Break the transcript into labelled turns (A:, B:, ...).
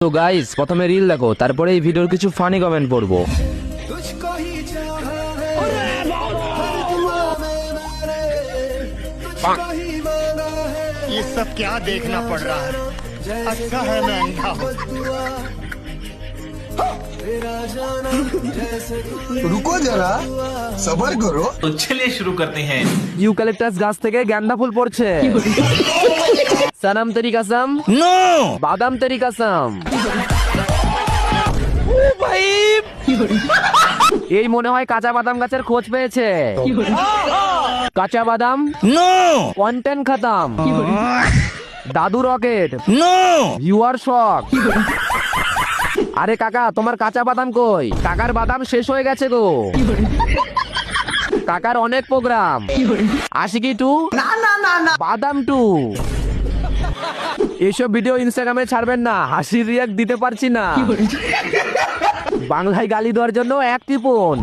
A: তো গাইস প্রথমে রিল দেখো, তারপরে এই ভিডিওর কিছু ফানি কমেন্ট পড়বো।
B: ये सब क्या देखना पड़ रहा है? अच्छा है मैं अंधा हूँ।
C: रुको जरा सबर करो।
D: तो चलिए शुरू करते हैं।
A: ইউক্যালিপটাস গাছ থেকে গাঁদা ফুল পড়ছে। সানাম তেরি কাসাম,
D: नो
A: বাদাম তেরি কাসাম। এই মনে হয় কাঁচা বাদাম গাছের খোঁজ পেয়েছে। কাঁচা বাদাম,
D: नो
A: কন্টেন্ট খতম। দাদু রকেট,
D: নো
A: ইউ আর শক। আরে কাকা, তোমার কাঁচা বাদাম কই? কাকার বাদাম শেষ হয়ে গেছে গো। কাকার অনেক প্রোগ্রাম। আশিকি টু, বাদাম টু। এইসব ভিডিও ইনস্টাগ্রামে ছাড়বেন না, হাসির রিয়াক্ট দিতে পারছি না। বাংলায় গালি দেওয়ার জন্য এক টিপন।